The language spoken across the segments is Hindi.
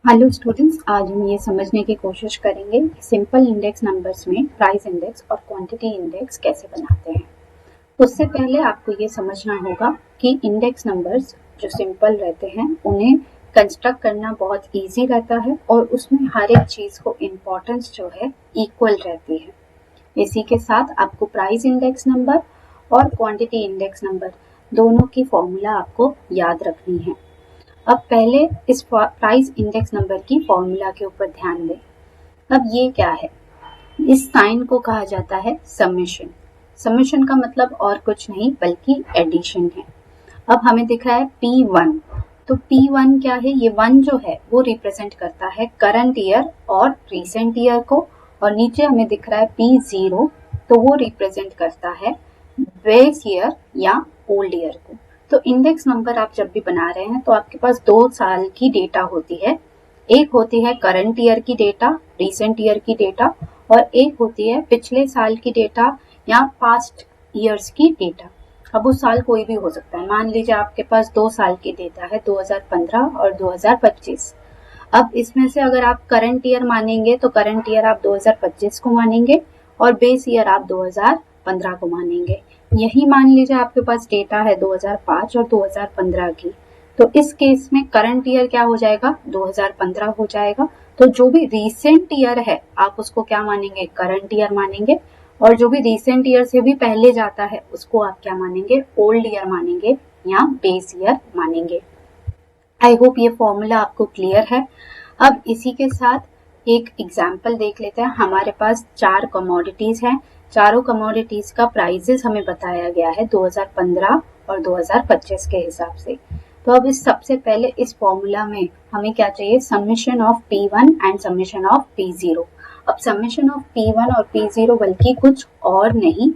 हेलो स्टूडेंट्स, आज हम ये समझने की कोशिश करेंगे कि सिंपल इंडेक्स नंबर्स में प्राइस इंडेक्स और क्वांटिटी इंडेक्स कैसे बनाते हैं। उससे पहले आपको ये समझना होगा कि इंडेक्स नंबर्स जो सिंपल रहते हैं उन्हें कंस्ट्रक्ट करना बहुत इजी रहता है और उसमें हर एक चीज को इम्पोर्टेंस जो है इक्वल रहती है। इसी के साथ आपको प्राइस इंडेक्स नंबर और क्वांटिटी इंडेक्स नंबर दोनों की फॉर्मूला आपको याद रखनी है। अब पहले इस प्राइस इंडेक्स नंबर की फॉर्मूला के ऊपर ध्यान दें। अब ये क्या है? इस साइन को कहा जाता है समेशन। समेशन का मतलब और कुछ नहीं बल्कि एडिशन है। अब हमें दिख रहा है P1, तो P1 क्या है? ये 1 जो है वो रिप्रेजेंट करता है करंट ईयर और रिसेंट ईयर को, और नीचे हमें दिख रहा है P0, तो वो रिप्रेजेंट करता है बेस ईयर या ओल्ड ईयर को। तो इंडेक्स नंबर आप जब भी बना रहे हैं तो आपके पास 2 साल की डेटा होती है। एक होती है करंट ईयर की डेटा, रिसेंट ईयर की डेटा, और एक होती है पिछले साल की डेटा या पास्ट ईयर्स की डेटा। अब वो साल कोई भी हो सकता है। मान लीजिए आपके पास 2 साल की डेटा है, 2015 और 2025। अब इसमें से अगर आप करंट ईयर मानेंगे तो करंट ईयर आप 2025 को मानेंगे और बेस ईयर आप 2015 को मानेंगे। यही मान लीजिए आपके पास डेटा है 2005 और 2015 की, तो इस केस में करंट ईयर क्या हो जाएगा? 2015 हो जाएगा। तो जो भी रिसेंट ईयर है आप उसको क्या मानेंगे? करंट ईयर मानेंगे, और जो भी रिसेंट ईयर से भी पहले जाता है उसको आप क्या मानेंगे? ओल्ड ईयर मानेंगे या बेस ईयर मानेंगे। आई होप ये फॉर्मूला आपको क्लियर है। अब इसी के साथ एक एग्जाम्पल देख लेते हैं। हमारे पास 4 कमोडिटीज हैं। चारों कमोडिटीज का प्राइसेस हमें बताया गया है 2015 और 2025 के हिसाब से। तो अब इस सबसे पहले इस फॉर्मूला में हमें क्या चाहिए? Summation of P1 and summation of P0। अब समेशन ऑफ P1 और P0 बल्कि कुछ और नहीं,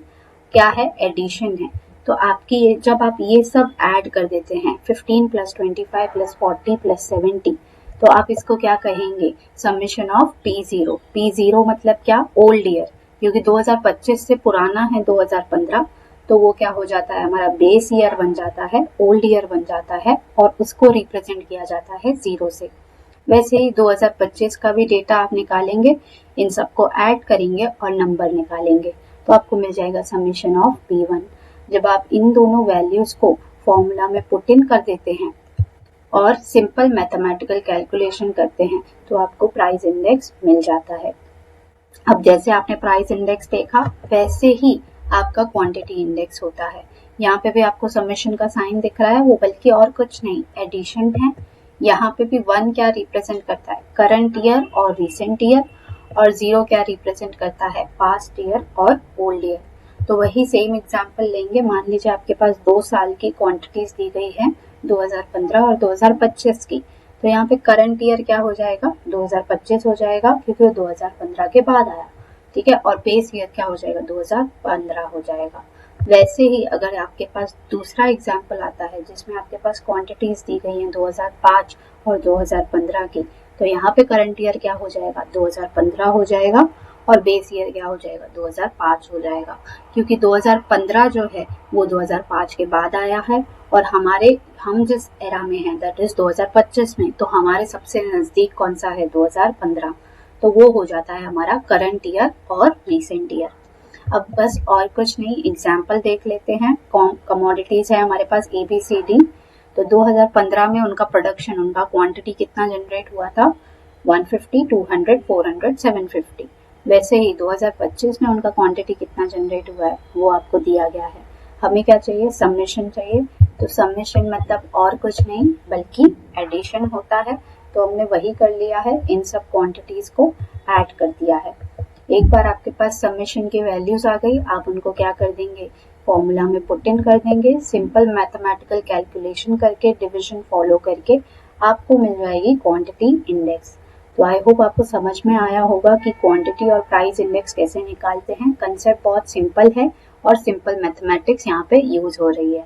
क्या है? एडिशन है। तो आपकी जब आप ये सब ऐड कर देते हैं 15 + 25 + 40 + 70, तो आप इसको क्या कहेंगे? Summation of P0। P0 मतलब क्या? ओल्ड ईयर, क्योंकि 2025 से पुराना है 2015, तो वो क्या हो जाता है? हमारा बेस ईयर बन जाता है, ओल्ड ईयर बन जाता है, और उसको रिप्रेजेंट किया जाता है 0 से। वैसे ही 2025 का भी डेटा आप निकालेंगे, इन सबको ऐड करेंगे और नंबर निकालेंगे, तो आपको मिल जाएगा समेशन ऑफ P1। जब आप इन दोनों वैल्यूज को फॉर्मूला में पुट इन कर देते हैं और सिंपल मैथमेटिकल कैलकुलेशन करते हैं तो आपको प्राइस इंडेक्स मिल जाता है। अब जैसे आपने प्राइस इंडेक्स देखा वैसे ही आपका क्वांटिटी इंडेक्स होता है। यहाँ पे भी आपको समेशन का साइन दिख रहा है, वो बल्कि और कुछ नहीं एडिशन है। यहाँ पे भी 1 क्या रिप्रेजेंट करता है? करंट ईयर और रिसेंट ईयर, और 0 क्या रिप्रेजेंट करता है? पास्ट ईयर और ओल्ड ईयर। तो वही सेम एग्जांपल लेंगे। मान लीजिए आपके पास 2 साल की क्वांटिटीज दी गई है 2015 और 2025 की, तो यहाँ पे करंट ईयर क्या हो जाएगा? 2025 हो जाएगा, क्योंकि वो 2015 के बाद आया, ठीक है। और बेस ईयर क्या हो जाएगा? 2015 हो जाएगा। वैसे ही अगर आपके पास दूसरा एग्जाम्पल आता है जिसमें आपके पास क्वांटिटीज दी गई हैं 2005 और 2015 की, तो यहाँ पे करंट ईयर क्या हो जाएगा? 2015 हो जाएगा, और बेस ईयर क्या हो जाएगा? 2005 हो जाएगा, क्योंकि 2015 जो है वो 2005 के बाद आया है, और हम जिस एरा में हैं दैट इज 2025 में, तो हमारे सबसे नजदीक कौन सा है? 2015, तो वो हो जाता है हमारा करंट ईयर और रिसेंट ईयर। अब बस और कुछ नहीं, एग्जाम्पल देख लेते हैं। कमोडिटीज है हमारे पास ABCD। तो 2015 में उनका प्रोडक्शन, उनका क्वांटिटी कितना जनरेट हुआ था? 150, 200, 400, 750। वैसे ही 2025 में उनका क्वांटिटी कितना जनरेट हुआ है वो आपको दिया गया है। हमें क्या चाहिए? समेशन चाहिए। तो समेशन मतलब और कुछ नहीं बल्कि एडिशन होता है। तो हमने वही कर लिया है, इन सब क्वांटिटीज को ऐड कर दिया है। एक बार आपके पास समेशन की वैल्यूज आ गई, आप उनको क्या कर देंगे? फॉर्मूला में पुट इन कर देंगे। सिंपल मैथमेटिकल कैलकुलेशन करके, डिविजन फॉलो करके आपको मिल जाएगी क्वांटिटी इंडेक्स। तो आई होप आपको समझ में आया होगा कि क्वांटिटी और प्राइस इंडेक्स कैसे निकालते हैं। कंसेप्ट बहुत सिंपल है और सिंपल मैथमेटिक्स यहाँ पे यूज हो रही है।